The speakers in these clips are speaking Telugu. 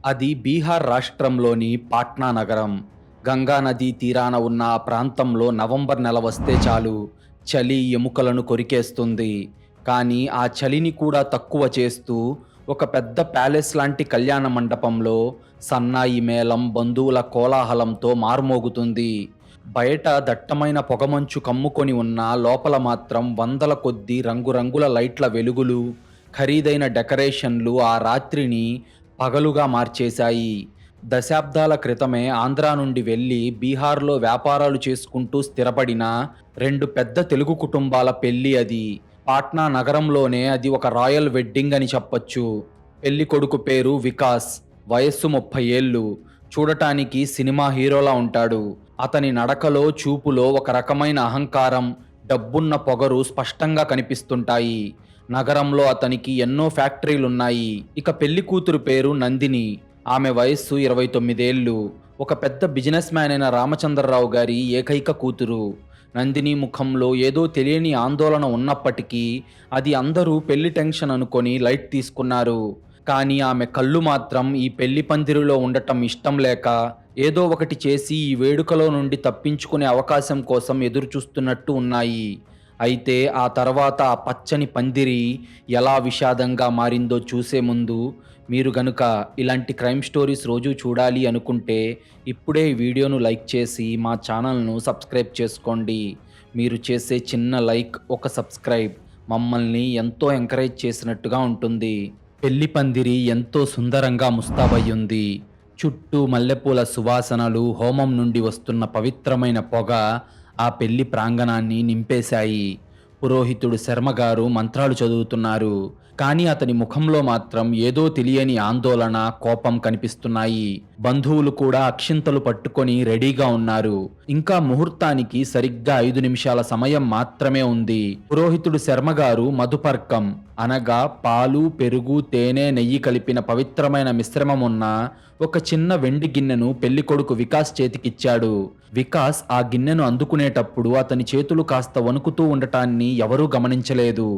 అది బీహార్ రాష్ట్రంలోని పాట్నా నగరం. గంగా నదీ తీరాన ఉన్న ఆ ప్రాంతంలో నవంబర్ నెల వస్తే చాలు చలి ఎముకలను కొరికేస్తుంది. కానీ ఆ చలిని కూడా తక్కువ చేస్తూ ఒక పెద్ద ప్యాలెస్ లాంటి కళ్యాణ మండపంలో సన్నాయి మేళం, బంధువుల కోలాహలంతో మార్మోగుతుంది. బయట దట్టమైన పొగమంచు కమ్ముకొని ఉన్నా లోపల మాత్రం వందల కొద్దీ రంగురంగుల లైట్ల వెలుగులు, ఖరీదైన డెకరేషన్లు ఆ రాత్రిని పగలుగా మార్చేశాయి. దశాబ్దాల క్రితమే ఆంధ్రా నుండి వెళ్ళి బీహార్‌లో వ్యాపారాలు చేసుకుంటూ స్థిరపడిన 2 పెద్ద తెలుగు కుటుంబాల పెళ్లి అది. పాట్నా నగరంలోనే అది ఒక రాయల్ వెడ్డింగ్ అని చెప్పొచ్చు. పెళ్ళికొడుకు పేరు వికాస్. వయస్సు 30 ఏళ్ళు. చూడటానికి సినిమా హీరోలా ఉంటాడు. అతని నడకలో, చూపులో ఒక రకమైన అహంకారం, డబ్బున్న పొగరు స్పష్టంగా కనిపిస్తుంటాయి. నగరంలో అతనికి ఎన్నో ఫ్యాక్టరీలున్నాయి. ఇక పెళ్లి కూతురు పేరు నందిని. ఆమె వయస్సు 29 ఏళ్ళు. ఒక పెద్ద బిజినెస్ మ్యాన్ అయిన రామచంద్రరావు గారి ఏకైక కూతురు. నందిని ముఖంలో ఏదో తెలియని ఆందోళన ఉన్నప్పటికీ అది అందరూ పెళ్లి టెన్షన్ అనుకొని లైట్ తీసుకున్నారు. కానీ ఆమె కళ్ళు మాత్రం ఈ పెళ్లి పందిరిలో ఉండటం ఇష్టం లేక ఏదో ఒకటి చేసి ఈ వేడుకలో నుండి తప్పించుకునే అవకాశం కోసం ఎదురుచూస్తున్నట్టు ఉన్నాయి. అయితే ఆ తర్వాత ఆ పచ్చని పందిరి ఎలా విషాదంగా మారిందో చూసే ముందు మీరు గనుక ఇలాంటి క్రైమ్ స్టోరీస్ రోజూ చూడాలి అనుకుంటే ఇప్పుడే ఈ వీడియోను లైక్ చేసి మా ఛానల్ను సబ్స్క్రైబ్ చేసుకోండి. మీరు చేసే చిన్న లైక్, ఒక సబ్స్క్రైబ్ మమ్మల్ని ఎంతో ఎంకరేజ్ చేసినట్టుగా ఉంటుంది. పెళ్లి పందిరి ఎంతో సుందరంగా ముస్తాబయ్యుంది. చుట్టూ మల్లెపూల సువాసనలు, హోమం నుండి వస్తున్న పవిత్రమైన పొగ ఆ పెళ్లి ప్రాంగణాన్ని నింపేశాయి. పురోహితుడు శర్మగారు మంత్రాలు చదువుతున్నారు. కానీ అతని ముఖంలో మాత్రం ఏదో తెలియని ఆందోళన, కోపం కనిపిస్తున్నాయి. బంధువులు కూడా అక్షింతలు పట్టుకొని రెడీగా ఉన్నారు. ఇంకా ముహూర్తానికి సరిగ్గా 5 నిమిషాల సమయం మాత్రమే ఉంది. పురోహితుడు శర్మగారు మధుపర్కం అనగా పాలు, పెరుగు, తేనె, నెయ్యి కలిపిన పవిత్రమైన మిశ్రమమున్న ఒక చిన్న వెండి గిన్నెను పెళ్లికొడుకు వికాస్ చేతికిచ్చాడు. వికాస్ ఆ గిన్నెను అందుకునేటప్పుడు అతని చేతులు కాస్త వణుకుతూ ఉండటాన్ని ఎవరూ గమనించలేదు.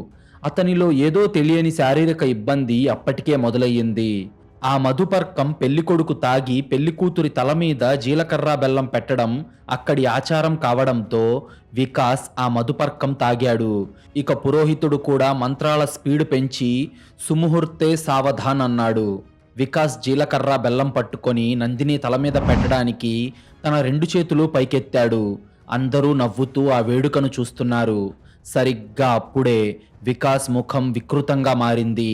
అతనిలో ఏదో తెలియని శారీరక ఇబ్బంది అప్పటికే మొదలయ్యింది. ఆ మధుపర్కం పెళ్లికొడుకు తాగి పెళ్లికూతురి తల మీద జీలకర్ర బెల్లం పెట్టడం అక్కడి ఆచారం కావడంతో వికాస్ ఆ మధుపర్కం తాగాడు. ఇక పురోహితుడు కూడా మంత్రాల స్పీడ్ పెంచి సుముహూర్తే సావధాన్ అన్నాడు. వికాస్ జీలకర్ర బెల్లం పట్టుకొని నందిని తల మీద పెట్టడానికి తన 2 చేతులు పైకెత్తాడు. అందరూ నవ్వుతూ ఆ వేడుకను చూస్తున్నారు. సరిగ్గా అప్పుడే వికాస్ ముఖం వికృతంగా మారింది.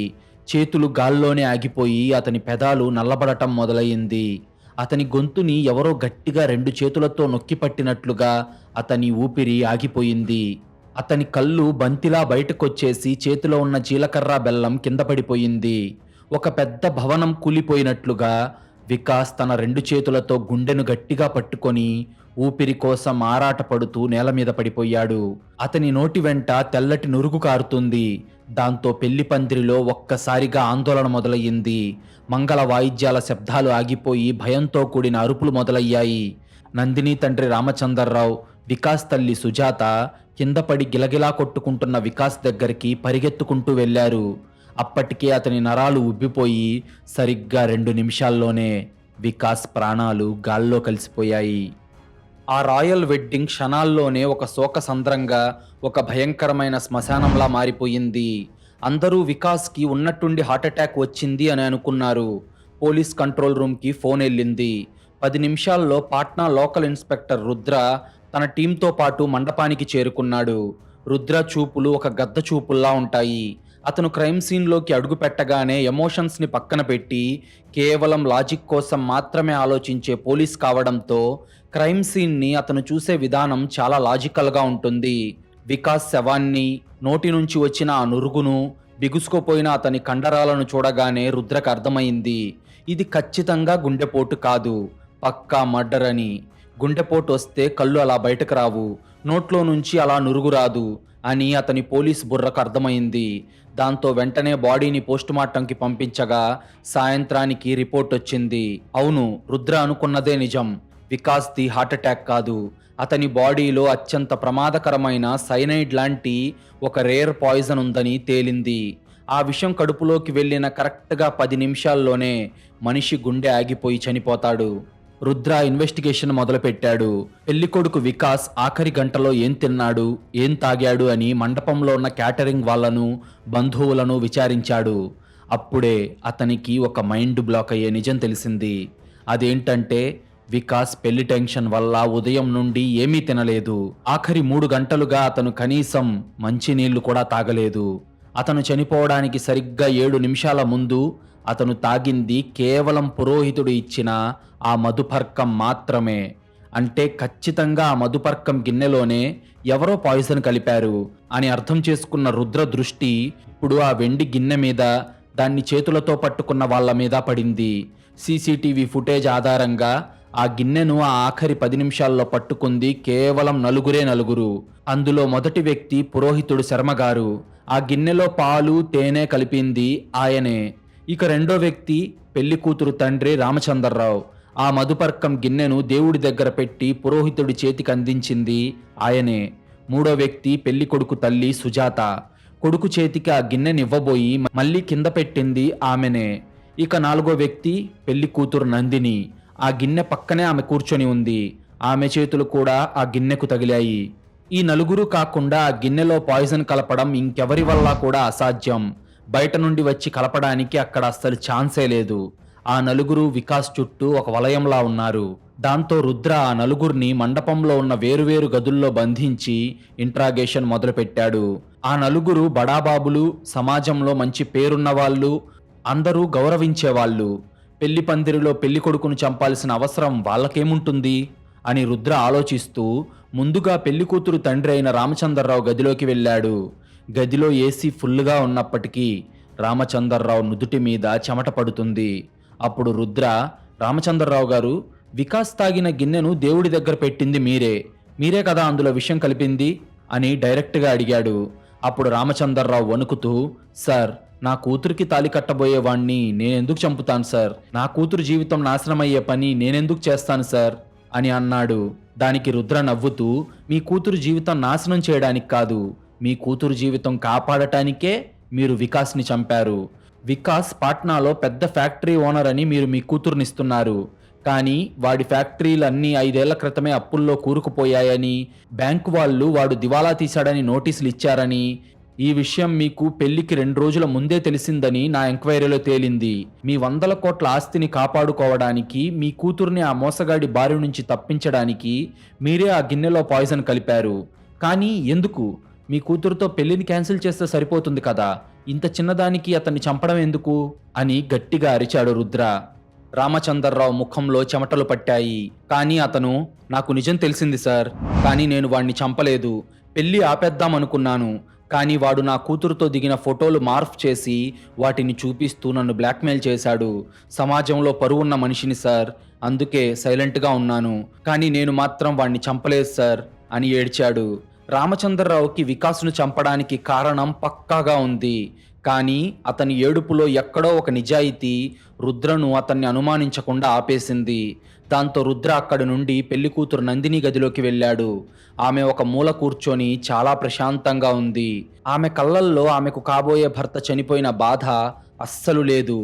చేతులు గాల్లోనే ఆగిపోయి అతని పెదాలు నల్లబడటం మొదలయ్యింది. అతని గొంతుని ఎవరో గట్టిగా 2 చేతులతో నొక్కిపట్టినట్లుగా అతని ఊపిరి ఆగిపోయింది. అతని కళ్ళు బంతిలా బయటకొచ్చేసి చేతిలో ఉన్న జీలకర్ర బెల్లం కింద పడిపోయింది. ఒక పెద్ద భవనం కూలిపోయినట్లుగా వికాస్ తన 2 చేతులతో గుండెను గట్టిగా పట్టుకొని ఊపిరి కోసం ఆరాటపడుతూ నేల మీద పడిపోయాడు. అతని నోటి వెంట తెల్లటి నురుగు కారుతుంది. దాంతో పెళ్లి పందిరిలో ఒక్కసారిగా ఆందోళన మొదలయ్యింది. మంగళ వాయిద్యాల శబ్దాలు ఆగిపోయి భయంతో కూడిన అరుపులు మొదలయ్యాయి. నందిని తండ్రి రామచందర్రావు, వికాస్ తల్లి సుజాత కిందపడి గిలగిలా కొట్టుకుంటున్న వికాస్ దగ్గరికి పరిగెత్తుకుంటూ వెళ్లారు. అప్పటికే అతని నరాలు ఉబ్బిపోయి సరిగ్గా 2 నిమిషాల్లోనే వికాస్ ప్రాణాలు గాల్లో కలిసిపోయాయి. ఆ రాయల్ వెడ్డింగ్ క్షణాల్లోనే ఒక శోకసంద్రంగా, ఒక భయంకరమైన శ్మశానంలా మారిపోయింది. అందరూ వికాస్కి ఉన్నట్టుండి హార్ట్అటాక్ వచ్చింది అని అనుకున్నారు. పోలీస్ కంట్రోల్ రూమ్కి ఫోన్ వెళ్ళింది. 10 నిమిషాల్లో పాట్నా లోకల్ ఇన్స్పెక్టర్ రుద్ర తన టీంతో పాటు మండపానికి చేరుకున్నాడు. రుద్ర చూపులు ఒక గద్ద చూపుల్లా ఉంటాయి. అతను క్రైమ్ సీన్లోకి అడుగు పెట్టగానే ఎమోషన్స్ని పక్కన పెట్టి కేవలం లాజిక్ కోసం మాత్రమే ఆలోచించే పోలీస్ కావడంతో క్రైమ్ సీన్ని అతను చూసే విధానం చాలా లాజికల్గా ఉంటుంది. వికాస్ శవాన్ని, నోటి నుంచి వచ్చిన ఆ నురుగును, బిగుసుకుపోయిన అతని కండరాలను చూడగానే రుద్రకు అర్థమైంది. ఇది ఖచ్చితంగా గుండెపోటు కాదు, పక్కా మర్డర్ అని. గుండెపోటు వస్తే కళ్ళు అలా బయటకు రావు, నోట్లో నుంచి అలా నురుగు రాదు అని అతని పోలీస్ బుర్రకు అర్థమైంది. దాంతో వెంటనే బాడీని పోస్టుమార్టంకి పంపించగా సాయంత్రానికి రిపోర్ట్ వచ్చింది. అవును, రుద్ర అనుకున్నదే నిజం. వికాస్ది హార్ట్అటాక్ కాదు, అతని బాడీలో అత్యంత ప్రమాదకరమైన సైనైడ్ లాంటి ఒక రేర్ పాయిజన్ ఉందని తేలింది. ఆ విషం కడుపులోకి వెళ్ళిన కరెక్ట్‌గా 10 నిమిషాల్లోనే మనిషి గుండె ఆగిపోయి చనిపోతాడు. రుద్ర ఇన్వెస్టిగేషన్ మొదలుపెట్టాడు. పెళ్ళికొడుకు వికాస్ ఆఖరి గంటలో ఏం తిన్నాడు, ఏం తాగాడు అని మండపంలో ఉన్న క్యాటరింగ్ వాళ్ళను, బంధువులను విచారించాడు. అప్పుడే అతనికి ఒక మైండ్ బ్లాక్ అయ్యే నిజం తెలిసింది. అదేంటంటే వికాస్ పెళ్లి టెన్షన్ వల్ల ఉదయం నుండి ఏమీ తినలేదు. ఆఖరి 3 గంటలుగా అతను కనీసం మంచినీళ్లు కూడా తాగలేదు. అతను చనిపోవడానికి సరిగ్గా 7 నిమిషాల ముందు అతను తాగింది కేవలం పురోహితుడు ఇచ్చిన ఆ మధుపర్కం మాత్రమే. అంటే ఖచ్చితంగా ఆ మధుపర్కం గిన్నెలోనే ఎవరో పాయిజన్ కలిపారు అని అర్థం చేసుకున్న రుద్ర దృష్టి ఇప్పుడు ఆ వెండి గిన్నె మీద, దాన్ని చేతులతో పట్టుకున్న వాళ్ళ మీద పడింది. సీసీటీవీ ఫుటేజ్ ఆధారంగా ఆ గిన్నెను ఆ ఆఖరి 10 నిమిషాల్లో పట్టుకుంది కేవలం నలుగురు. అందులో మొదటి వ్యక్తి పురోహితుడు శర్మగారు. ఆ గిన్నెలో పాలు, తేనె కలిపింది ఆయనే. ఇక రెండో వ్యక్తి పెళ్లి కూతురు తండ్రి రామచంద్రరావు. ఆ మధుపర్కం గిన్నెను దేవుడి దగ్గర పెట్టి పురోహితుడి చేతికి అందించింది ఆయనే. మూడో వ్యక్తి పెళ్లి కొడుకు తల్లి సుజాత. కొడుకు చేతికి ఆ గిన్నెనివ్వబోయి మళ్ళీ కింద పెట్టింది ఆమెనే. ఇక నాలుగో వ్యక్తి పెళ్లి కూతురు నందిని. ఆ గిన్నె పక్కనే ఆమె కూర్చొని ఉంది. ఆమె చేతులు కూడా ఆ గిన్నెకు తగిలాయి. ఈ నలుగురు కాకుండా ఆ గిన్నెలో పాయిజన్ కలపడం ఇంకెవరి వల్ల కూడా అసాధ్యం. బయట నుండి వచ్చి కలపడానికి అక్కడ అస్సలు ఛాన్సే లేదు. ఆ నలుగురు వికాస్ చుట్టూ ఒక వలయంలా ఉన్నారు. దాంతో రుద్ర ఆ నలుగురిని మండపంలో ఉన్న వేరువేరు గదుల్లో బంధించి ఇంట్రాగేషన్ మొదలుపెట్టాడు. ఆ నలుగురు బడాబాబులు, సమాజంలో మంచి పేరున్న వాళ్ళు, అందరూ గౌరవించేవాళ్ళు. పెళ్లి పందిరిలో పెళ్లి కొడుకును చంపాల్సిన అవసరం వాళ్ళకేముంటుంది అని రుద్ర ఆలోచిస్తూ ముందుగా పెళ్లి కూతురు తండ్రి అయిన రామచంద్రరావు గదిలోకి వెళ్ళాడు. గదిలో ఏసీ ఫుల్గా ఉన్నప్పటికీ రామచంద్రరావు నుదుటి మీద చెమట పడుతుంది. అప్పుడు రుద్ర, రామచంద్రరావు గారు, వికాస్ తాగిన గిన్నెను దేవుడి దగ్గర పెట్టింది మీరే కదా అందులో విషం కలిపింది అని డైరెక్ట్గా అడిగాడు. అప్పుడు రామచంద్రరావు వణుకుతూ, సార్, నా కూతురికి తాలి కట్టబోయేవాణ్ణి నేనెందుకు చంపుతాను సార్? నా కూతురు జీవితం నాశనమయ్యే పని నేనెందుకు చేస్తాను సార్ అని అన్నాడు. దానికి రుద్ర నవ్వుతూ, మీ కూతురు జీవితం నాశనం చేయడానికి కాదు, మీ కూతురు జీవితం కాపాడటానికే మీరు వికాస్ని చంపారు. వికాస్ పాట్నాలో పెద్ద ఫ్యాక్టరీ ఓనర్ అని మీరు మీ కూతురునిస్తున్నారు. కానీ వాడి ఫ్యాక్టరీలన్నీ 5 ఏళ్ల క్రితమే అప్పుల్లో కూరుకుపోయాయని, బ్యాంకు వాళ్ళు వాడు దివాలా తీశాడని నోటీసులు ఇచ్చారని, ఈ విషయం మీకు పెళ్లికి 2 రోజుల ముందే తెలిసిందని నా ఎంక్వైరీలో తేలింది. మీ 100 కోట్ల ఆస్తిని కాపాడుకోవడానికి, మీ కూతుర్ని ఆ మోసగాడి బారి నుంచి తప్పించడానికి మీరే ఆ గిన్నెలో పాయిజన్ కలిపారు. కానీ ఎందుకు? మీ కూతురుతో పెళ్లిని క్యాన్సిల్ చేస్తే సరిపోతుంది కదా, ఇంత చిన్నదానికి అతన్ని చంపడం ఎందుకు అని గట్టిగా అరిచాడు రుద్ర. రామచంద్రరావు ముఖంలో చెమటలు పట్టాయి. కానీ అతను, నాకు నిజం తెలిసింది సార్, కానీ నేను వాణ్ణి చంపలేదు. పెళ్లి ఆపేద్దామనుకున్నాను. కానీ వాడు నా కూతురుతో దిగిన ఫోటోలు మార్ఫ్ చేసి వాటిని చూపిస్తూ నన్ను బ్లాక్మెయిల్ చేశాడు. సమాజంలో పరువున్న మనిషిని సార్, అందుకే సైలెంట్గా ఉన్నాను. కానీ నేను మాత్రం వాణ్ణి చంపలేదు సార్ అని ఏడ్చాడు. రామచంద్రరావుకి వికాస్ను చంపడానికి కారణం పక్కాగా ఉంది. కానీ అతని ఏడుపులో ఎక్కడో ఒక నిజాయితీ రుద్రను అతన్ని అనుమానించకుండా ఆపేసింది. దాంతో రుద్ర అక్కడి నుండి పెళ్లి కూతురు నందిని గదిలోకి వెళ్ళాడు. ఆమె ఒక మూల కూర్చొని చాలా ప్రశాంతంగా ఉంది. ఆమె కళ్ళల్లో ఆమెకు కాబోయే భర్త చనిపోయిన బాధ అస్సలు లేదు.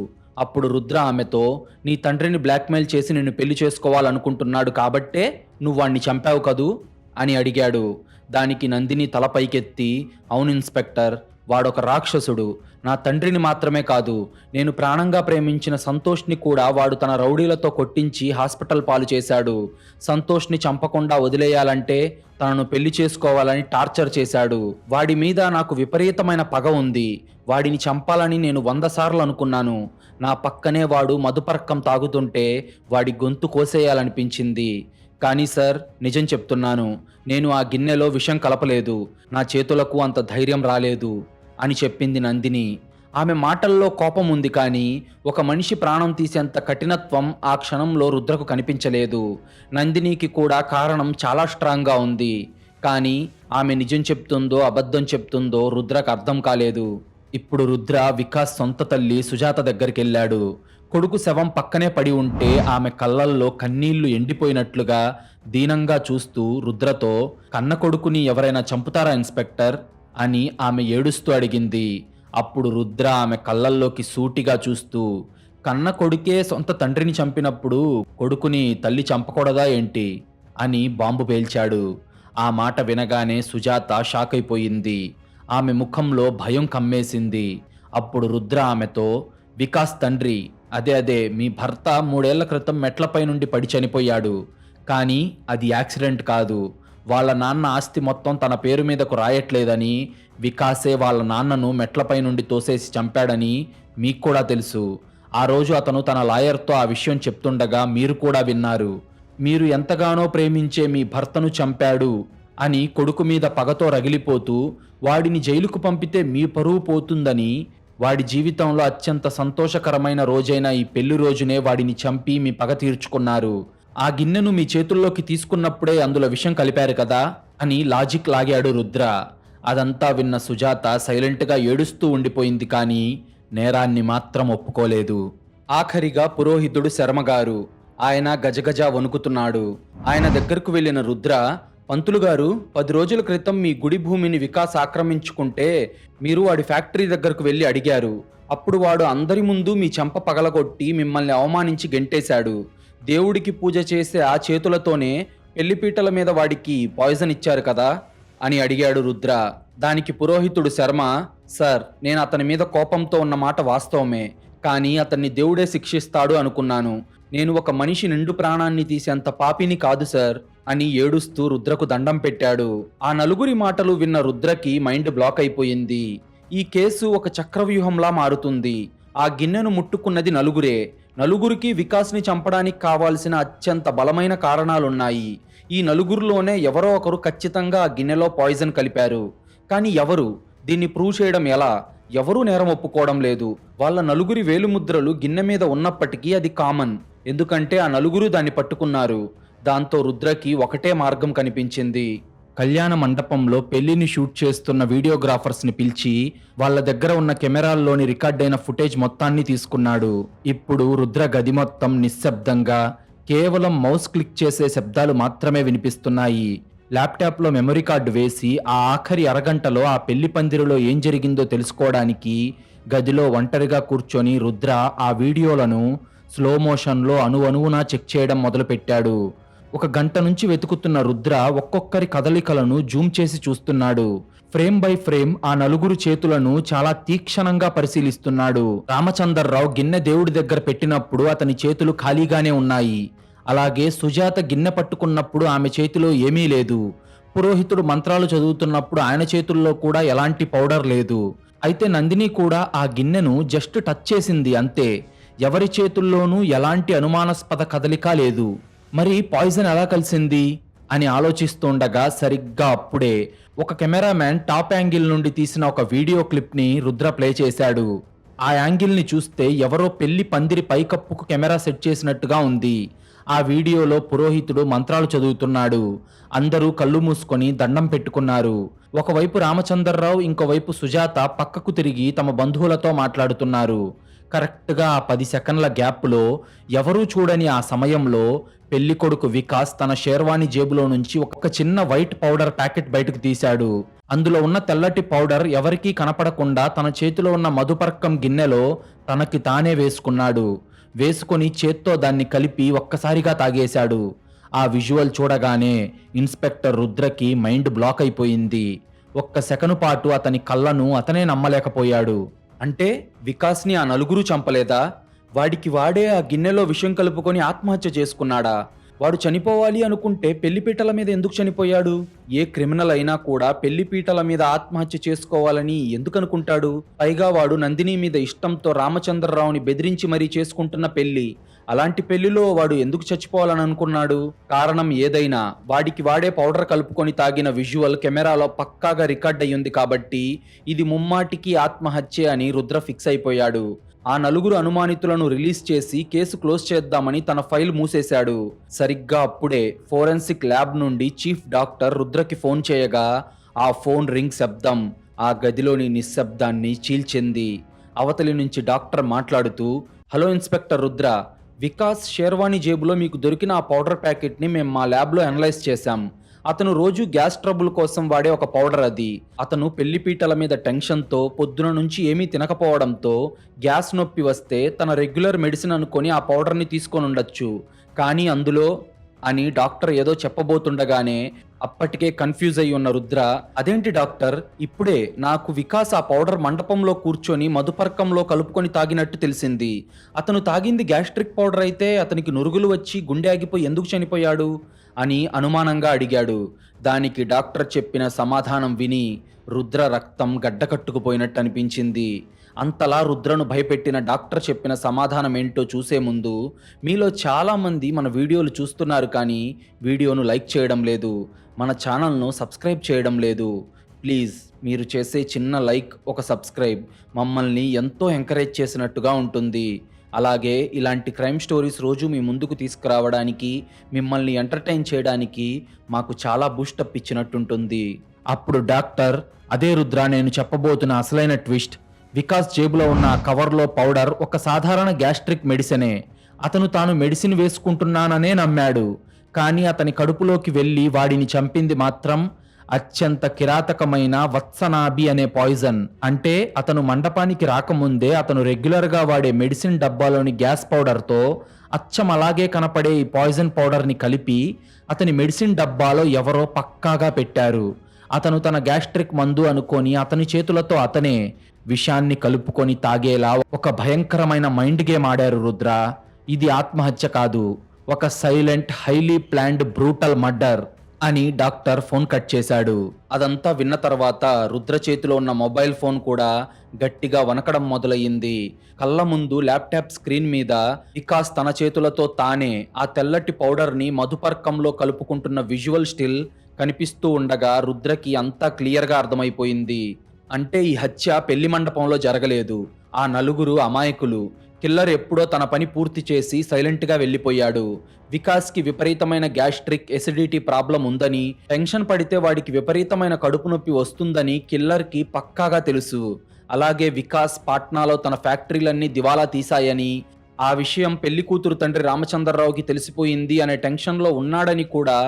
అప్పుడు రుద్ర ఆమెతో, నీ తండ్రిని బ్లాక్మెయిల్ చేసి నిన్ను పెళ్లి చేసుకోవాలనుకుంటున్నాడు కాబట్టే నువ్వు వాణ్ణి చంపావు కదూ అని అడిగాడు. దానికి నందిని తల పైకెత్తి, అవును ఇన్స్పెక్టర్, వాడొక రాక్షసుడు. నా తండ్రిని మాత్రమే కాదు, నేను ప్రాణంగా ప్రేమించిన సంతోష్ని కూడా వాడు తన రౌడీలతో కొట్టించి హాస్పిటల్ పాలు చేశాడు. సంతోష్ని చంపకుండా వదిలేయాలంటే తనను పెళ్లి చేసుకోవాలని టార్చర్ చేశాడు. వాడి మీద నాకు విపరీతమైన పగ ఉంది. వాడిని చంపాలని నేను 100 సార్లు అనుకున్నాను. నా పక్కనే వాడు మధుపర్కం తాగుతుంటే వాడి గొంతు కోసేయాలనిపించింది. కానీ సార్, నిజం చెప్తున్నాను, నేను ఆ గిన్నెలో విషం కలపలేదు. నా చేతులకు అంత ధైర్యం రాలేదు అని చెప్పింది నందిని. ఆమె మాటల్లో కోపం ఉంది, కానీ ఒక మనిషి ప్రాణం తీసేంత కఠినత్వం ఆ క్షణంలో రుద్రకు కనిపించలేదు. నందినికి కూడా కారణం చాలా స్ట్రాంగ్గా ఉంది. కానీ ఆమె నిజం చెప్తుందో అబద్ధం చెప్తుందో రుద్రకు అర్థం కాలేదు. ఇప్పుడు రుద్ర వికాస్ సొంత తల్లి సుజాత దగ్గరికి వెళ్ళాడు. కొడుకు శవం పక్కనే పడి ఉంటే ఆమె కళ్ళల్లో కన్నీళ్లు ఎండిపోయినట్లుగా దీనంగా చూస్తూ రుద్రతో, కన్న కొడుకుని ఎవరైనా చంపుతారా ఇన్స్పెక్టర్ అని ఆమె ఏడుస్తూ అడిగింది. అప్పుడు రుద్ర ఆమె కళ్ళల్లోకి సూటిగా చూస్తూ, కన్న కొడుకే సొంత తండ్రిని చంపినప్పుడు కొడుకుని తల్లి చంపకూడదా ఏంటి అని బాంబు పేల్చాడు. ఆ మాట వినగానే సుజాత షాక్ అయిపోయింది. ఆమె ముఖంలో భయం కమ్మేసింది. అప్పుడు రుద్ర ఆమెతో, వికాస్ తండ్రి, అదే మీ భర్త 3 ఏళ్ల క్రితం మెట్లపై నుండి పడి చనిపోయాడు. కానీ అది యాక్సిడెంట్ కాదు. వాళ్ళ నాన్న ఆస్తి మొత్తం తన పేరు మీదకు రాయట్లేదని, వికాసే వాళ్ళ నాన్నను మెట్లపై నుండి తోసేసి చంపాడని మీకు కూడా తెలుసు. ఆ రోజు అతను తన లాయర్తో ఆ విషయం చెప్తుండగా మీరు కూడా విన్నారు. మీరు ఎంతగానో ప్రేమించే మీ భర్తను చంపాడు అని కొడుకు మీద పగతో రగిలిపోతూ, వాడిని జైలుకు పంపితే మీ పరువు పోతుందని, వాడి జీవితంలో అత్యంత సంతోషకరమైన రోజైన ఈ పెళ్లి రోజునే వాడిని చంపి మీ పగ తీర్చుకున్నారు. ఆ గిన్నెను మీ చేతుల్లోకి తీసుకున్నప్పుడే అందులో విషం కలిపారు కదా అని లాజిక్ లాగాడు రుద్ర. అదంతా విన్న సుజాత సైలెంట్గా ఏడుస్తూ ఉండిపోయింది, కానీ నేరాన్ని మాత్రం ఒప్పుకోలేదు. ఆఖరిగా పురోహితుడు శర్మగారు, ఆయన గజగజ వణుకుతున్నాడు. ఆయన దగ్గరకు వెళ్ళిన రుద్ర, పంతులు గారు, 10 రోజుల క్రితం మీ గుడి భూమిని వికాస్ ఆక్రమించుకుంటే మీరు వాడి ఫ్యాక్టరీ దగ్గరకు వెళ్ళి అడిగారు. అప్పుడు వాడు అందరి ముందు మీ చెంప పగలగొట్టి మిమ్మల్ని అవమానించి గెంటేశాడు. దేవుడికి పూజ చేసే ఆ చేతులతోనే పెళ్లిపీటల మీద వాడికి పాయిజన్ ఇచ్చారు కదా అని అడిగాడు రుద్ర. దానికి పురోహితుడు శర్మ, సార్, నేను అతని మీద కోపంతో ఉన్న మాట వాస్తవమే, కానీ అతన్ని దేవుడే శిక్షిస్తాడు అనుకున్నాను. నేను ఒక మనిషి నిండు ప్రాణాన్ని తీసేంత పాపిని కాదు సార్ అని ఏడుస్తూ రుద్రకు దండం పెట్టాడు. ఆ నలుగురి మాటలు విన్న రుద్రకి మైండ్ బ్లాక్ అయిపోయింది. ఈ కేసు ఒక చక్రవ్యూహంలా మారుతుంది. ఆ గిన్నెను ముట్టుకున్నది నలుగురే. నలుగురికి వికాస్ని చంపడానికి కావాల్సిన అత్యంత బలమైన కారణాలున్నాయి. ఈ నలుగురిలోనే ఎవరో ఒకరు ఖచ్చితంగా ఆ గిన్నెలో పాయిజన్ కలిపారు. కానీ ఎవరు? దీన్ని ప్రూవ్ చేయడం ఎలా? ఎవరూ నేరం ఒప్పుకోవడం లేదు. వాళ్ళ నలుగురి వేలుముద్రలు గిన్నె మీద ఉన్నప్పటికీ అది కామన్, ఎందుకంటే ఆ నలుగురు దాన్ని పట్టుకున్నారు. దాంతో రుద్రకి ఒకటే మార్గం కనిపించింది. కళ్యాణ మండపంలో పెళ్లిని షూట్ చేస్తున్న వీడియోగ్రాఫర్స్ని పిలిచి వాళ్ళ దగ్గర ఉన్న కెమెరాల్లోని రికార్డైన ఫుటేజ్ మొత్తాన్ని తీసుకున్నాడు. ఇప్పుడు రుద్ర గది మొత్తం నిశ్శబ్దంగా, కేవలం మౌస్ క్లిక్ చేసే శబ్దాలు మాత్రమే వినిపిస్తున్నాయి. ల్యాప్టాప్లో మెమరీ కార్డు వేసి ఆ ఆఖరి అరగంటలో ఆ పెళ్లి పందిరిలో ఏం జరిగిందో తెలుసుకోవడానికి గదిలో ఒంటరిగా కూర్చొని రుద్ర ఆ వీడియోలను స్లో మోషన్లో అణువణువునా చెక్ చేయడం మొదలుపెట్టాడు. 1 గంట నుంచి వెతుకుతున్న రుద్ర ఒక్కొక్కరి కదలికలను జూమ్ చేసి చూస్తున్నాడు. ఫ్రేమ్ బై ఫ్రేమ్ ఆ నలుగురు చేతులను చాలా తీక్షణంగా పరిశీలిస్తున్నాడు. రామచందర్రావు గిన్నె దేవుడి దగ్గర పెట్టినప్పుడు అతని చేతులు ఖాళీగానే ఉన్నాయి. అలాగే సుజాత గిన్నె పట్టుకున్నప్పుడు ఆమె చేతిలో ఏమీ లేదు. పురోహితుడు మంత్రాలు చదువుతున్నప్పుడు ఆయన చేతుల్లో కూడా ఎలాంటి పౌడర్ లేదు. అయితే నందిని కూడా ఆ గిన్నెను జస్ట్ టచ్ చేసింది అంతే. ఎవరి చేతుల్లోనూ ఎలాంటి అనుమానాస్పద కదలిక లేదు. మరి పాయిజన్ ఎలా కలిసింది అని ఆలోచిస్తుండగా సరిగ్గా అప్పుడే ఒక కెమెరామ్యాన్ టాప్ యాంగిల్ నుండి తీసిన ఒక వీడియో క్లిప్ని రుద్ర ప్లే చేశాడు. ఆ యాంగిల్ని చూస్తే ఎవరో పెళ్లి పందిరి పైకప్పుకు కెమెరా సెట్ చేసినట్టుగా ఉంది. ఆ వీడియోలో పురోహితుడు మంత్రాలు చదువుతున్నాడు. అందరూ కళ్ళు మూసుకొని దండం పెట్టుకున్నారు. ఒకవైపు రామచందర్రావు, ఇంకోవైపు సుజాత పక్కకు తిరిగి తమ బంధువులతో మాట్లాడుతున్నారు. కరెక్ట్గా ఆ 10 సెకండ్ల గ్యాప్లో ఎవరూ చూడని ఆ సమయంలో పెళ్లి కొడుకు వికాస్ తన షేర్వాణి జేబులో నుంచి ఒక చిన్న వైట్ పౌడర్ ప్యాకెట్ బయటకు తీశాడు. అందులో ఉన్న తెల్లటి పౌడర్ ఎవరికీ కనపడకుండా తన చేతిలో ఉన్న మధుపర్కం గిన్నెలో తనకి తానే వేసుకున్నాడు. వేసుకొని చేత్తో దాన్ని కలిపి ఒక్కసారిగా తాగేశాడు. ఆ విజువల్ చూడగానే ఇన్స్పెక్టర్ రుద్రకి మైండ్ బ్లాక్ అయిపోయింది. 1 సెకను పాటు అతని కళ్ళను అతనే నమ్మలేకపోయాడు. అంటే వికాస్ని ఆ నలుగురు చంపలేదా? వాడికి వాడే ఆ గిన్నెలో విషం కలుపుకొని ఆత్మహత్య చేసుకున్నాడా? వాడు చనిపోవాలి అనుకుంటే పెళ్లిపీటల మీద ఎందుకు చనిపోయాడు? ఏ క్రిమినల్ అయినా కూడా పెళ్లిపీటల మీద ఆత్మహత్య చేసుకోవాలని ఎందుకు అనుకుంటాడు? పైగా వాడు నందిని మీద ఇష్టంతో రామచంద్రరావుని బెదిరించి మరీ చేసుకుంటున్న పెళ్లి. అలాంటి పెళ్లిలో వాడు ఎందుకు చచ్చిపోవాలని అనుకున్నాడు? కారణం ఏదైనా వాడికి వాడే పౌడర్ కలుపుకొని తాగిన విజువల్ కెమెరాలో పక్కాగా రికార్డ్ అయ్యింది కాబట్టి ఇది ముమ్మాటికి ఆత్మహత్య అని రుద్ర ఫిక్స్ అయిపోయాడు. ఆ నలుగురు అనుమానితులను రిలీజ్ చేసి కేసు క్లోజ్ చేద్దామని తన ఫైల్ మూసేశాడు. సరిగ్గా అప్పుడే ఫోరెన్సిక్ ల్యాబ్ నుండి చీఫ్ డాక్టర్ రుద్రకి ఫోన్ చేయగా ఆ ఫోన్ రింగ్ శబ్దం ఆ గదిలోని నిశ్శబ్దాన్ని చీల్చింది. అవతలి నుంచి డాక్టర్ మాట్లాడుతూ, హలో ఇన్స్పెక్టర్ రుద్ర, వికాస్ షేర్వాణి జేబులో మీకు దొరికిన ఆ పౌడర్ ప్యాకెట్ని మేము మా ల్యాబ్లో అనలైజ్ చేశాం. అతను రోజు గ్యాస్ ట్రబుల్ కోసం వాడే ఒక పౌడర్ అది. అతను పెళ్లిపీటల మీద టెన్షన్తో పొద్దున నుంచి ఏమీ తినకపోవడంతో గ్యాస్ నొప్పి వస్తే తన రెగ్యులర్ మెడిసిన్ అనుకొని ఆ పౌడర్ని తీసుకొని ఉండొచ్చు. కానీ అందులో అని డాక్టర్ ఏదో చెప్పబోతుండగానే అప్పటికే కన్ఫ్యూజ్ అయి ఉన్న రుద్ర, అదేంటి డాక్టర్, ఇప్పుడే నాకు వికాస్ ఆ పౌడర్ మండపంలో కూర్చొని మధుపర్కంలో కలుపుకొని తాగినట్టు తెలిసింది. అతను తాగింది గ్యాస్ట్రిక్ పౌడర్ అయితే అతనికి నురుగులు వచ్చి గుండె ఆగిపోయి ఎందుకు చనిపోయాడు అని అనుమానంగా అడిగాడు. దానికి డాక్టర్ చెప్పిన సమాధానం విని రుద్ర రక్తం గడ్డకట్టుకుపోయినట్టు అనిపించింది. అంతలా రుద్రను భయపెట్టిన డాక్టర్ చెప్పిన సమాధానం ఏంటో చూసే ముందు, మీలో చాలామంది మన వీడియోలు చూస్తున్నారు కానీ వీడియోను లైక్ చేయడం లేదు, మన ఛానల్ను సబ్స్క్రైబ్ చేయడం లేదు. ప్లీజ్ మీరు చేసే చిన్న లైక్, ఒక సబ్స్క్రైబ్ మమ్మల్ని ఎంతో ఎంకరేజ్ చేసినట్టుగా ఉంటుంది. అలాగే ఇలాంటి క్రైమ్ స్టోరీస్ రోజు మీ ముందుకు తీసుకురావడానికి, మిమ్మల్ని ఎంటర్టైన్ చేయడానికి మాకు చాలా బూస్టప్ ఇచ్చినట్టుంటుంది. అప్పుడు డాక్టర్, అదే రుద్ర నేను చెప్పబోతున్న అసలైన ట్విస్ట్. వికాస్ జేబులో ఉన్న కవర్లో పౌడర్ ఒక సాధారణ గ్యాస్ట్రిక్ మెడిసినే. అతను తాను మెడిసిన్ వేసుకుంటున్నాననే నమ్మాడు. కానీ అతని కడుపులోకి వెళ్ళి వాడిని చంపింది మాత్రం అత్యంత కిరాతకమైన వత్సనాభి అనే పాయిజన్. అంటే అతను మండపానికి రాకముందే అతను రెగ్యులర్గా వాడే మెడిసిన్ డబ్బాలోని గ్యాస్ పౌడర్తో అచ్చం అలాగే కనపడే ఈ పాయిజన్ పౌడర్ని కలిపి అతని మెడిసిన్ డబ్బాలో ఎవరో పక్కాగా పెట్టారు. అతను తన గ్యాస్ట్రిక్ మందు అనుకొని అతని చేతులతో అతనే విషాన్ని కలుపుకొని తాగేలా ఒక భయంకరమైన మైండ్ గేమ్ ఆడారు రుద్ర. ఇది ఆత్మహత్య కాదు, ఒక silent, highly planned brutal murder అని డాక్టర్ ఫోన్ కట్ చేశాడు. అదంతా విన్న తర్వాత రుద్ర చేతిలో ఉన్న మొబైల్ ఫోన్ కూడా గట్టిగా వనకడం మొదలయ్యింది. కళ్ళ ముందు ల్యాప్టాప్ స్క్రీన్ మీద వికాస్ తన చేతులతో తానే ఆ తెల్లటి పౌడర్ని మధుపర్కంలో కలుపుకుంటున్న విజువల్ స్టిల్ కనిపిస్తూ ఉండగా రుద్రకి అంతా క్లియర్గా అర్థమైపోయింది. అంటే ఈ హత్య పెళ్లి మండపంలో జరగలేదు. ఆ నలుగురు అమాయకులు. కిల్లర్ ఎప్పుడో తన పని పూర్తి చేసి సైలెంట్గా వెళ్ళిపోయాడు. వికాస్కి విపరీతమైన గ్యాస్ట్రిక్ ఎసిడిటీ ప్రాబ్లం ఉందని, టెన్షన్ పడితే వాడికి విపరీతమైన కడుపు నొప్పి వస్తుందని కిల్లర్కి పక్కాగా తెలుసు. అలాగే వికాస్ పాట్నాలో తన ఫ్యాక్టరీలన్నీ దివాలా తీశాయని, ఆ విషయం పెళ్లి కూతురు తండ్రి రామచంద్రరావుకి తెలిసిపోయింది అనే టెన్షన్లో ఉన్నాడని కూడా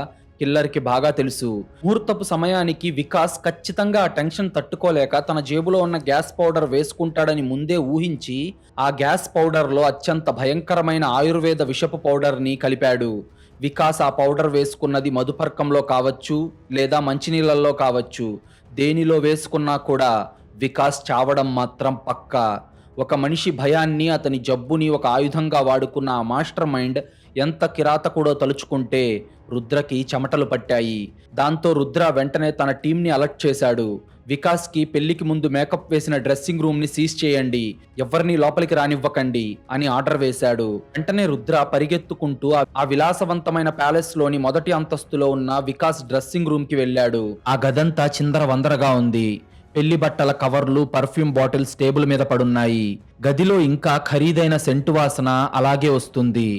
కిల్లర్కి బాగా తెలుసు. ముహూర్తపు సమయానికి వికాస్ ఖచ్చితంగా ఆ టెన్షన్ తట్టుకోలేక తన జేబులో ఉన్న గ్యాస్ పౌడర్ వేసుకుంటాడని ముందే ఊహించి ఆ గ్యాస్ పౌడర్లో అత్యంత భయంకరమైన ఆయుర్వేద విషపు పౌడర్ని కలిపాడు. వికాస్ ఆ పౌడర్ వేసుకున్నది మధుపర్కంలో కావచ్చు లేదా మంచినీళ్ళల్లో కావచ్చు. దేనిలో వేసుకున్నా కూడా వికాస్ చావడం మాత్రం పక్కా. ఒక మనిషి భయాన్ని, అతని జబ్బుని ఒక ఆయుధంగా వాడుకున్న ఆ మాస్టర్ మైండ్ ఎంత కిరాతకుడో తలుచుకుంటే రుద్రకి చెమటలు పట్టాయి. దాంతో రుద్ర వెంటనే తన టీంని అలర్ట్ చేశాడు. వికాస్కి పెళ్లికి ముందు మేకప్ వేసిన డ్రెస్సింగ్ రూమ్ని సీజ్ చేయండి, ఎవరిని లోపలికి రానివ్వకండి అని ఆర్డర్ వేశాడు. వెంటనే రుద్ర పరిగెత్తుకుంటూ ఆ విలాసవంతమైన ప్యాలెస్లోని మొదటి అంతస్తులో ఉన్న వికాస్ డ్రెస్సింగ్ రూమ్కి వెళ్ళాడు. ఆ గదంతా చిందరవందరగా ఉంది. పెళ్లి బట్టల కవర్లు, పర్ఫ్యూమ్ బాటిల్స్ టేబుల్ మీద పడున్నాయి. గదిలో ఇంకా ఖరీదైన సెంటు వాసన అలాగే వస్తుంది.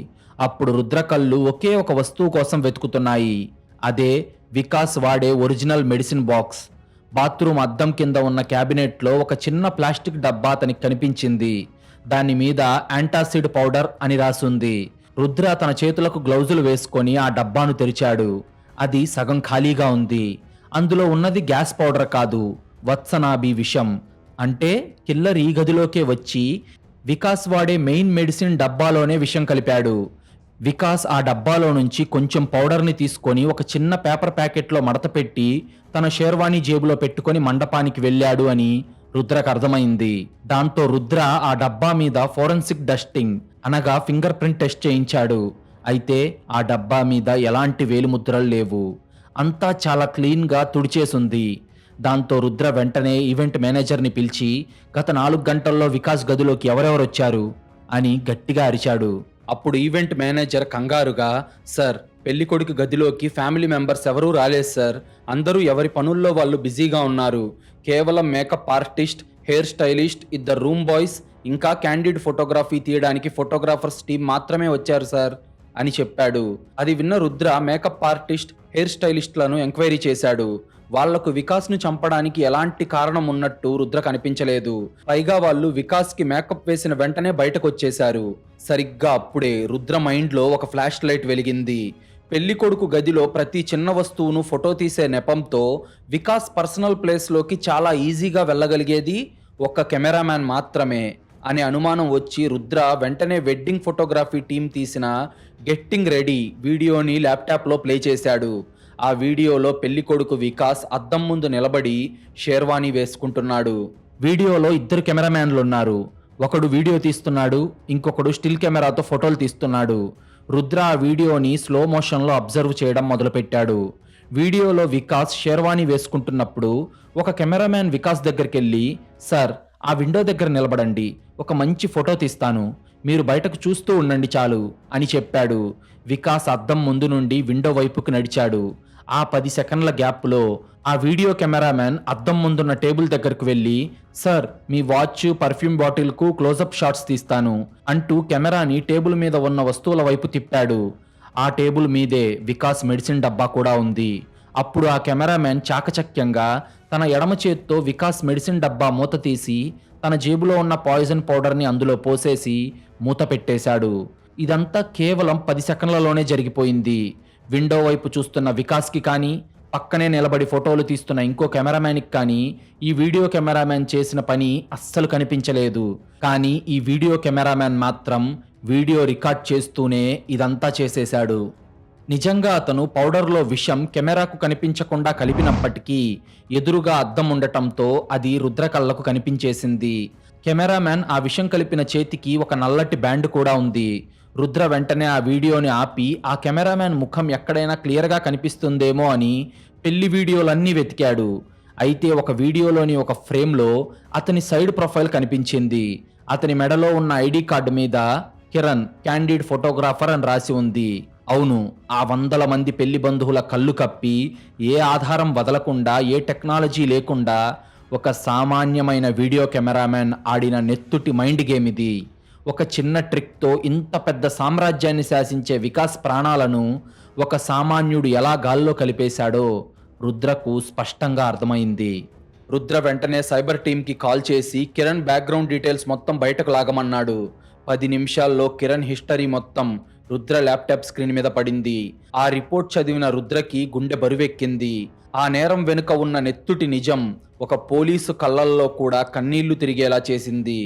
అప్పుడు రుద్ర కళ్ళు ఒకే ఒక వస్తువు కోసం వెతుకుతున్నాయి. అదే వికాస్ వాడే ఒరిజినల్ మెడిసిన్ బాక్స్. బాత్రూమ్ అద్దం కింద ఉన్న క్యాబినెట్లో ఒక చిన్న ప్లాస్టిక్ డబ్బా అతనికి కనిపించింది. దాని మీద యాంటాసిడ్ పౌడర్ అని రాసుంది. రుద్ర తన చేతులకు గ్లౌజులు వేసుకొని ఆ డబ్బాను తెరిచాడు. అది సగం ఖాళీగా ఉంది. అందులో ఉన్నది గ్యాస్ పౌడర్ కాదు, వత్సనాభి విషం. అంటే కిల్లర్ ఈ గదిలోకే వచ్చి వికాస్ వాడే మెయిన్ మెడిసిన్ డబ్బాలోనే విషం కలిపాడు. వికాస్ ఆ డబ్బాలో నుంచి కొంచెం పౌడర్ని తీసుకొని ఒక చిన్న పేపర్ ప్యాకెట్లో మడతపెట్టి తన షేర్వాణి జేబులో పెట్టుకొని మండపానికి వెళ్ళాడు అని రుద్రకు అర్థమైంది. దాంతో రుద్ర ఆ డబ్బా మీద ఫోరెన్సిక్ డస్టింగ్ అనగా ఫింగర్ ప్రింట్ టెస్ట్ చేయించాడు. అయితే ఆ డబ్బా మీద ఎలాంటి వేలిముద్రలు లేవు. అంతా చాలా క్లీన్గా తుడిచేసుంది. దాంతో రుద్ర వెంటనే ఈవెంట్ మేనేజర్ని పిలిచి గత 4 గంటల్లో వికాస్ గదిలోకి ఎవరెవరు వచ్చారు అని గట్టిగా అరిచాడు. అప్పుడు ఈవెంట్ మేనేజర్ కంగారుగా, సార్, పెళ్లికొడుకు గదిలోకి ఫ్యామిలీ మెంబర్స్ ఎవరూ రాలేదు సార్. అందరూ ఎవరి పనుల్లో వాళ్ళు బిజీగా ఉన్నారు. కేవలం makeup artist, hair stylist, 2 room boys, ఇంకా క్యాండిడ్ ఫోటోగ్రఫీ తీయడానికి ఫోటోగ్రాఫర్స్ టీం మాత్రమే వచ్చారు సార్ అని చెప్పాడు. అది విన్న రుద్ర మేకప్ ఆర్టిస్ట్, హెయిర్ స్టైలిస్ట్లను ఎంక్వైరీ చేశాడు. వాళ్లకు వికాస్ను చంపడానికి ఎలాంటి కారణం ఉన్నట్టు రుద్ర కనిపించలేదు. పైగా వాళ్ళు వికాస్కి మేకప్ వేసిన వెంటనే బయటకు వచ్చేశారు. సరిగ్గా అప్పుడే రుద్ర మైండ్లో ఒక ఫ్లాష్ లైట్ వెలిగింది. పెళ్లికొడుకు గదిలో ప్రతి చిన్న వస్తువును ఫోటో తీసే నెపంతో వికాస్ పర్సనల్ ప్లేస్లోకి చాలా ఈజీగా వెళ్ళగలిగేది ఒక్క కెమెరామ్యాన్ మాత్రమే అనే అనుమానం వచ్చి రుద్ర వెంటనే వెడ్డింగ్ ఫోటోగ్రఫీ టీం తీసిన గెట్టింగ్ రెడీ వీడియోని ల్యాప్టాప్లో ప్లే చేశాడు. ఆ వీడియోలో పెళ్లికొడుకు వికాస్ అద్దం ముందు నిలబడి షేర్వానీ వేసుకుంటున్నాడు. వీడియోలో ఇద్దరు కెమెరామ్యాన్లు ఉన్నారు. ఒకడు వీడియో తీస్తున్నాడు, ఇంకొకడు స్టిల్ కెమెరాతో ఫోటోలు తీస్తున్నాడు. రుద్ర ఆ వీడియోని స్లో మోషన్లో అబ్జర్వ్ చేయడం మొదలుపెట్టాడు. వీడియోలో వికాస్ షేర్వానీ వేసుకుంటున్నప్పుడు ఒక కెమెరామ్యాన్ వికాస్ దగ్గరికి వెళ్ళి, సార్ ఆ విండో దగ్గర నిలబడండి, ఒక మంచి ఫోటో తీస్తాను, మీరు బయటకు చూస్తూ ఉండండి చాలు అని చెప్పాడు. వికాస్ అద్దం ముందు నుండి విండో వైపుకు నడిచాడు. ఆ 10 సెకండ్ల గ్యాప్లో ఆ వీడియో కెమెరామ్యాన్ అద్దం ముందున్న టేబుల్ దగ్గరకు వెళ్ళి, సార్ మీ వాచ్, పర్ఫ్యూమ్ బాటిల్కు క్లోజప్ షాట్స్ తీస్తాను అంటూ కెమెరాని టేబుల్ మీద ఉన్న వస్తువుల వైపు తిప్పాడు. ఆ టేబుల్ మీదే వికాస్ మెడిసిన్ డబ్బా కూడా ఉంది. అప్పుడు ఆ కెమెరామ్యాన్ చాకచక్యంగా తన ఎడమ చేత్తో వికాస్ మెడిసిన్ డబ్బా మూత తీసి తన జేబులో ఉన్న పాయిజన్ పౌడర్ని అందులో పోసేసి మూత పెట్టేశాడు. ఇదంతా కేవలం 10 సెకండ్లలోనే జరిగిపోయింది. విండో వైపు చూస్తున్న వికాస్కి కానీ, పక్కనే నిలబడి ఫోటోలు తీస్తున్న ఇంకో కెమెరామ్యాన్కి కానీ ఈ వీడియో కెమెరామ్యాన్ చేసిన పని అస్సలు కనిపించలేదు. కానీ ఈ వీడియో కెమెరామ్యాన్ మాత్రం వీడియో రికార్డ్ చేస్తూనే ఇదంతా చేసేశాడు. నిజంగా అతను పౌడర్లో విషం కెమెరాకు కనిపించకుండా కలిపినప్పటికీ ఎదురుగా అద్దం ఉండటంతో అది రుద్ర కళ్ళకు కనిపించేసింది. కెమెరామ్యాన్ ఆ విషం కలిపిన చేతికి ఒక నల్లటి బ్యాండ్ కూడా ఉంది. రుద్ర వెంటనే ఆ వీడియోని ఆపి ఆ కెమెరామ్యాన్ ముఖం ఎక్కడైనా క్లియర్గా కనిపిస్తుందేమో అని పెళ్లి వీడియోలన్నీ వెతికాడు. అయితే ఒక వీడియోలోని ఒక ఫ్రేమ్లో అతని సైడ్ ప్రొఫైల్ కనిపించింది. అతని మెడలో ఉన్న ఐడి కార్డు మీద కిరణ్ క్యాండిడ్ ఫోటోగ్రాఫర్ అని రాసి ఉంది. అవును, ఆ 100 మంది పెళ్లి బంధువుల కళ్ళు కప్పి ఏ ఆధారం వదలకుండా, ఏ టెక్నాలజీ లేకుండా ఒక సామాన్యమైన వీడియో కెమెరామ్యాన్ ఆడిన నెత్తుటి మైండ్ గేమ్ ఇది. ఒక చిన్న ట్రిక్తో ఇంత పెద్ద సామ్రాజ్యాన్ని శాసించే వికాస్ ప్రాణాలను ఒక సామాన్యుడు ఎలా గాల్లో కలిపేశాడో రుద్రకు స్పష్టంగా అర్థమైంది. రుద్ర వెంటనే సైబర్ టీంకి కాల్ చేసి కిరణ్ బ్యాక్గ్రౌండ్ డీటెయిల్స్ మొత్తం బయటకు లాగమన్నాడు. 10 నిమిషాల్లో కిరణ్ హిస్టరీ మొత్తం రుద్ర ల్యాప్టాప్ స్క్రీన్ మీద పడింది. ఆ రిపోర్ట్ చదివిన రుద్రకి గుండె బరువెక్కింది. ఆ నేరం వెనుక ఉన్న నెత్తుటి నిజం ఒక పోలీసు కళ్ళల్లో కూడా కన్నీళ్లు తిరిగేలా చేసింది.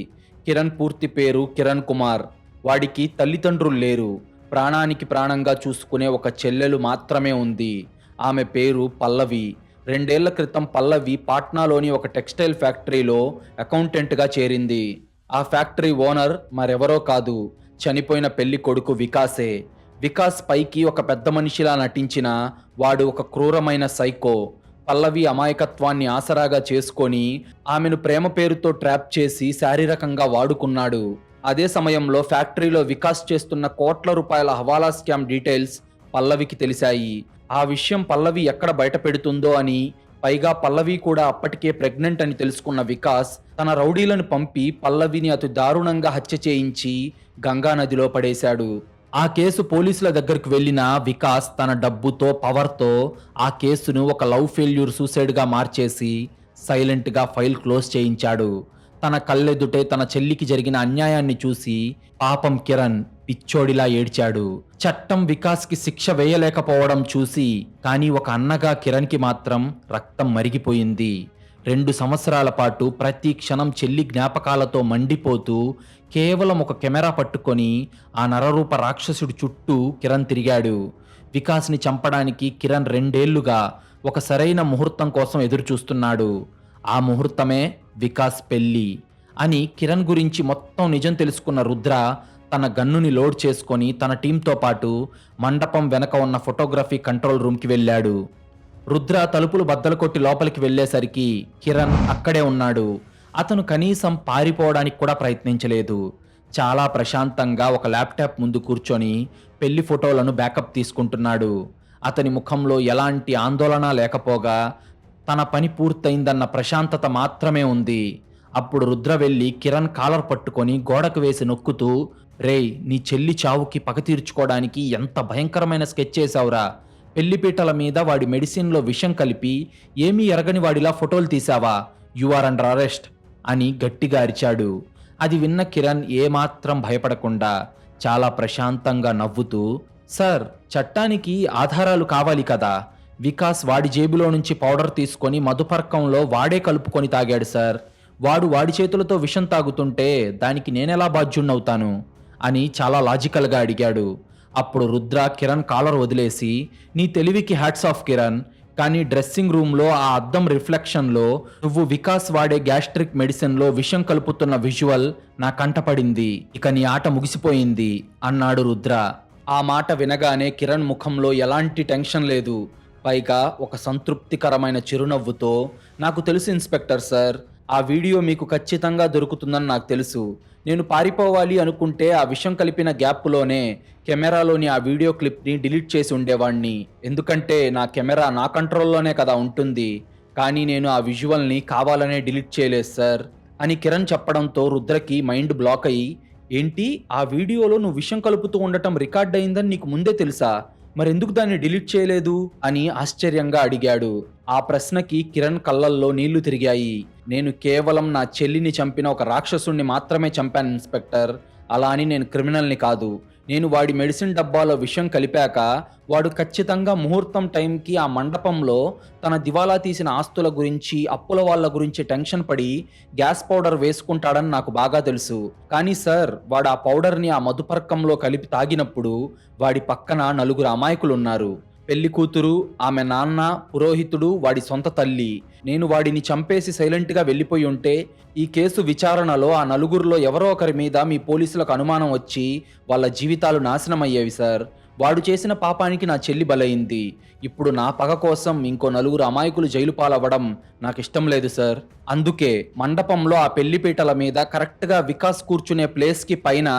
కిరణ్ పూర్తి పేరు కిరణ్ కుమార్. వాడికి తల్లిదండ్రులు లేరు. ప్రాణానికి ప్రాణంగా చూసుకునే ఒక చెల్లెలు మాత్రమే ఉంది. ఆమె పేరు పల్లవి. 2 ఏళ్ల క్రితం పల్లవి పాట్నాలోని ఒక టెక్స్టైల్ ఫ్యాక్టరీలో అకౌంటెంట్గా చేరింది. ఆ ఫ్యాక్టరీ ఓనర్ మరెవరో కాదు, చనిపోయిన పెళ్లి కొడుకు వికాసే. వికాస్ పైకి ఒక పెద్ద మనిషిలా నటించిన వాడు ఒక క్రూరమైన సైకో. పల్లవి అమాయకత్వాన్ని ఆసరాగా చేసుకొని ఆమెను ప్రేమ పేరుతో ట్రాప్ చేసి శారీరకంగా వాడుకున్నాడు. అదే సమయంలో ఫ్యాక్టరీలో వికాస్ చేస్తున్న కోట్ల రూపాయల హవాలా స్కామ్ డీటెయిల్స్ పల్లవికి తెలిసాయి. ఆ విషయం పల్లవి ఎక్కడ బయట పెడుతుందో అని, పైగా పల్లవి కూడా అప్పటికే ప్రెగ్నెంట్ అని తెలుసుకున్న వికాస్ తన రౌడీలను పంపి పల్లవిని అతి దారుణంగా హత్య చేయించి గంగా నదిలో పడేశాడు. ఆ కేసు పోలీసుల దగ్గరకు వెళ్ళిన వికాస్ తన డబ్బుతో, పవర్తో ఆ కేసును ఒక లవ్ ఫెయిల్యూర్ సూసైడ్గా మార్చేసి సైలెంట్గా ఫైల్ క్లోజ్ చేయించాడు. తన కళ్ళెదుటే తన చెల్లికి జరిగిన అన్యాయాన్ని చూసి పాపం కిరణ్ పిచ్చోడిలా ఏడ్చాడు. చట్టం వికాస్కి శిక్ష వేయలేకపోవడం చూసి కానీ ఒక అన్నగా కిరణ్కి మాత్రం రక్తం మరిగిపోయింది. 2 సంవత్సరాల పాటు ప్రతి క్షణం చెల్లి జ్ఞాపకాలతో మండిపోతూ కేవలం ఒక కెమెరా పట్టుకొని ఆ నరరూప రాక్షసుడి చుట్టూ కిరణ్ తిరిగాడు. వికాస్ని చంపడానికి కిరణ్ 2 ఏళ్లుగా ఒక సరైన ముహూర్తం కోసం ఎదురు చూస్తున్నాడు. ఆ ముహూర్తమే వికాస్ పెళ్లి అని కిరణ్ గురించి మొత్తం నిజం తెలుసుకున్న రుద్ర తన గన్నుని లోడ్ చేసుకొని తన టీంతో పాటు మండపం వెనక ఉన్న ఫోటోగ్రఫీ కంట్రోల్ రూమ్కి వెళ్ళాడు. రుద్ర తలుపులు బద్దలు కొట్టి లోపలికి వెళ్ళేసరికి కిరణ్ అక్కడే ఉన్నాడు. అతను కనీసం పారిపోవడానికి కూడా ప్రయత్నించలేదు. చాలా ప్రశాంతంగా ఒక ల్యాప్టాప్ ముందు కూర్చొని పెళ్లి ఫోటోలను బ్యాకప్ తీసుకుంటున్నాడు. అతని ముఖంలో ఎలాంటి ఆందోళన లేకపోగా తన పని పూర్తయిందన్న ప్రశాంతత మాత్రమే ఉంది. అప్పుడు రుద్ర వెళ్ళి కిరణ్ కాలర్ పట్టుకొని గోడకు వేసి నొక్కుతూ, రేయ్, నీ చెల్లి చావుకి పగ తీర్చుకోవడానికి ఎంత భయంకరమైన స్కెచ్ చేశావురా, పెళ్లిపీటల మీద వాడి మెడిసిన్లో విషం కలిపి ఏమీ ఎరగని వాడిలా ఫోటోలు తీసావా, యు ఆర్ అండర్ అరెస్ట్ అని గట్టిగా అరిచాడు. అది విన్న కిరణ్ ఏమాత్రం భయపడకుండా చాలా ప్రశాంతంగా నవ్వుతూ, సార్, చట్టానికి ఆధారాలు కావాలి కదా. వికాస్ వాడి జేబులో నుంచి పౌడర్ తీసుకొని మధుపర్కంలో వాడే కలుపుకొని తాగాడు సార్. వాడి చేతులతో విషం తాగుతుంటే దానికి నేనెలా బాధ్యుణ్ణవుతాను అని చాలా లాజికల్గా అడిగాడు. అప్పుడు రుద్ర కిరణ్ కాలర్ వదిలేసి, నీ తెలివికి హ్యాట్స్ ఆఫ్ కిరణ్, కానీ డ్రెస్సింగ్ రూమ్లో ఆ అద్దం రిఫ్లెక్షన్లో నువ్వు వికాస్ వాడే గ్యాస్ట్రిక్ మెడిసిన్లో విషం కలుపుతున్న విజువల్ నా కంటపడింది. ఇక నీ ఆట ముగిసిపోయింది అన్నాడు రుద్ర. ఆ మాట వినగానే కిరణ్ ముఖంలో ఎలాంటి టెన్షన్ లేదు. పైగా ఒక సంతృప్తికరమైన చిరునవ్వుతో, నాకు తెలుసు ఇన్స్పెక్టర్ సార్, ఆ వీడియో మీకు ఖచ్చితంగా దొరుకుతుందని నాకు తెలుసు. నేను పారిపోవాలి అనుకుంటే ఆ విషం కలిపిన గ్యాప్లోనే కెమెరాలోని ఆ వీడియో క్లిప్ని డిలీట్ చేసి ఉండేవాణ్ణి. ఎందుకంటే నా కెమెరా నా కంట్రోల్లోనే కదా ఉంటుంది. కానీ నేను ఆ విజువల్ని కావాలనే డిలీట్ చేయలేదు సార్ అని కిరణ్ చెప్పడంతో రుద్రకి మైండ్ బ్లాక్ అయ్యి, ఏంటి, ఆ వీడియోలో నువ్వు విషం కలుపుతూ ఉండటం రికార్డ్ అయిందని నీకు ముందే తెలుసా? మరెందుకు దాన్ని డిలీట్ చేయలేదు అని ఆశ్చర్యంగా అడిగాడు. ఆ ప్రశ్నకి కిరణ్ కళ్ళల్లో నీళ్లు తిరిగాయి. నేను కేవలం నా చెల్లిని చంపిన ఒక రాక్షసుణ్ణి మాత్రమే చంపాను ఇన్స్పెక్టర్. అలా అని నేను క్రిమినల్ని కాదు. నేను వాడి మెడిసిన్ డబ్బాలో విషం కలిపాక వాడు ఖచ్చితంగా ముహూర్తం టైంకి ఆ మండపంలో తన దివాలా తీసిన ఆస్తుల గురించి, అప్పుల వాళ్ళ గురించి టెన్షన్ పడి గ్యాస్ పౌడర్ వేసుకుంటాడని నాకు బాగా తెలుసు. కానీ సార్, వాడు ఆ పౌడర్ని ఆ మధుపర్కంలో కలిపి తాగినప్పుడు వాడి పక్కన నలుగురు అమాయకులు ఉన్నారు. పెళ్లి కూతురు, ఆమె నాన్న, పురోహితుడు, వాడి సొంత తల్లి. నేను వాడిని చంపేసి సైలెంట్గా వెళ్ళిపోయి ఉంటే ఈ కేసు విచారణలో ఆ నలుగురిలో ఎవరో ఒకరి మీద మీ పోలీసులకు అనుమానం వచ్చి వాళ్ళ జీవితాలు నాశనం అయ్యేవి సార్. వాడు చేసిన పాపానికి నా చెల్లి బలైంది. ఇప్పుడు నా పగ కోసం ఇంకో నలుగురు అమాయకులు జైలు పాలవ్వడం నాకు ఇష్టం లేదు సార్. అందుకే మండపంలో ఆ పెళ్లిపీటల మీద కరెక్ట్గా వికాస్ కూర్చునే ప్లేస్కి పైన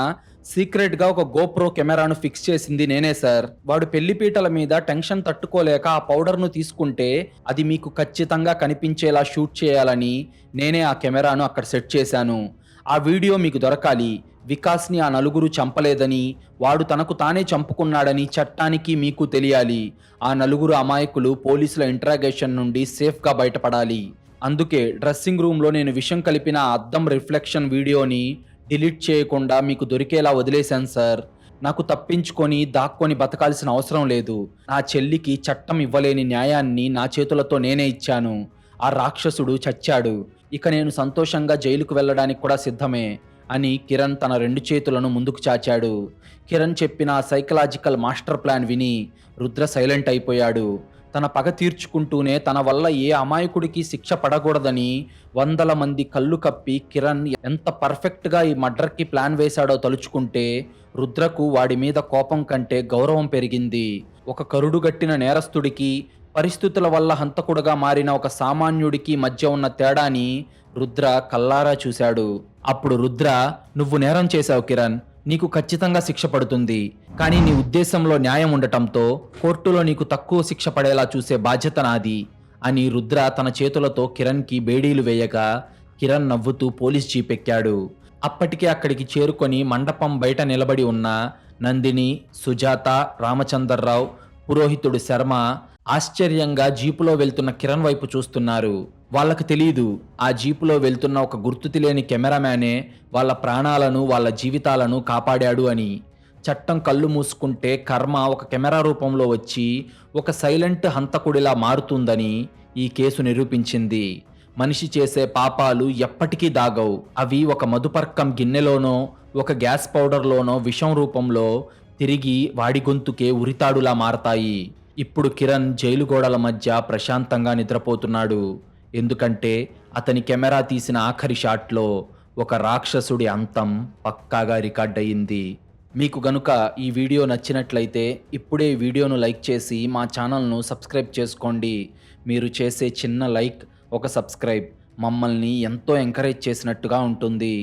సీక్రెట్గా ఒక గోప్రో కెమెరాను ఫిక్స్ చేసింది నేనే సార్. వాడు పెళ్లిపీటల మీద టెన్షన్ తట్టుకోలేక ఆ పౌడర్ను తీసుకుంటే అది మీకు ఖచ్చితంగా కనిపించేలా షూట్ చేయాలని నేనే ఆ కెమెరాను అక్కడ సెట్ చేశాను. ఆ వీడియో మీకు దొరకాలి. వికాస్ని ఆ నలుగురు చంపలేదని, వాడు తనకు తానే చంపుకున్నాడని చట్టానికి మీకు తెలియాలి. ఆ నలుగురు అమాయకులు పోలీసుల ఇంట్రాగేషన్ నుండి సేఫ్గా బయటపడాలి. అందుకే డ్రెస్సింగ్ రూమ్లో నేను విషం కలిపిన ఆ అద్దం రిఫ్లెక్షన్ వీడియోని డిలీట్ చేయకుండా మీకు దొరికేలా వదిలేశాను సార్. నాకు తప్పించుకొని దాక్కొని బతకాల్సిన అవసరం లేదు. నా చెల్లికి చట్టం ఇవ్వలేని న్యాయాన్ని నా చేతులతో నేనే ఇచ్చాను. ఆ రాక్షసుడు చచ్చాడు. ఇక నేను సంతోషంగా జైలుకు వెళ్ళడానికి కూడా సిద్ధమే అని కిరణ్ తన 2 చేతులను ముందుకు చాచాడు. కిరణ్ చెప్పిన సైకలాజికల్ మాస్టర్ ప్లాన్ విని రుద్ర సైలెంట్ అయిపోయాడు. తన పగ తీర్చుకుంటూనే తన వల్ల ఏ అమాయకుడికి శిక్ష పడకూడదని వందల మంది కళ్ళు కప్పి కిరణ్ ఎంత పర్ఫెక్ట్గా ఈ మర్డర్కి ప్లాన్ వేశాడో తలుచుకుంటే రుద్రకు వాడి మీద కోపం కంటే గౌరవం పెరిగింది. ఒక కరుడుగట్టిన నేరస్తుడికి, పరిస్థితుల వల్ల హంతకుడుగా మారిన ఒక సామాన్యుడికి మధ్య ఉన్న తేడాని రుద్ర కల్లారా చూశాడు. అప్పుడు రుద్ర, నువ్వు నేరం చేశావు కిరణ్, నీకు ఖచ్చితంగా శిక్ష పడుతుంది. కానీ నీ ఉద్దేశంలో న్యాయం ఉండటంతో కోర్టులో నీకు తక్కువ శిక్ష పడేలా చూసే బాధ్యత నాది అని రుద్ర తన చేతులతో కిరణ్కి బేడీలు వేయగా కిరణ్ నవ్వుతూ పోలీస్ జీప్ ఎక్కాడు. అప్పటికే అక్కడికి చేరుకొని మండపం బయట నిలబడి ఉన్న నందిని, సుజాత, రామచందర్రావు, పురోహితుడు శర్మ ఆశ్చర్యంగా జీపులో వెళ్తున్న కిరణ్ వైపు చూస్తున్నారు. వాళ్ళకు తెలీదు ఆ జీపులో వెళ్తున్న ఒక గుర్తు తెలియని కెమెరామ్యానే వాళ్ళ ప్రాణాలను, వాళ్ళ జీవితాలను కాపాడాడు అని. చట్టం కళ్ళు మూసుకుంటే కర్మ ఒక కెమెరా రూపంలో వచ్చి ఒక సైలెంట్ హంతకుడిలా మారుతుందని ఈ కేసు నిరూపించింది. మనిషి చేసే పాపాలు ఎప్పటికీ దాగవు. అవి ఒక మధుపర్కం గిన్నెలోనో, ఒక గ్యాస్ పౌడర్లోనో విషం రూపంలో తిరిగి వాడి గొంతుకే ఉరితాడులా మారతాయి. ఇప్పుడు కిరణ్ జైలు గోడల మధ్య ప్రశాంతంగా నిద్రపోతున్నాడు. ఎందుకంటే అతని కెమెరా తీసిన ఆఖరి షాట్లో ఒక రాక్షసుడి అంతం పక్కాగా రికార్డ్ అయ్యింది. మీకు గనుక ఈ వీడియో నచ్చినట్లయితే ఇప్పుడే ఈ వీడియోను లైక్ చేసి మా ఛానల్ను సబ్స్క్రైబ్ చేసుకోండి. మీరు చేసే చిన్న లైక్, ఒక సబ్స్క్రైబ్ మమ్మల్ని ఎంతో ఎంకరేజ్ చేసినట్టుగా ఉంటుంది.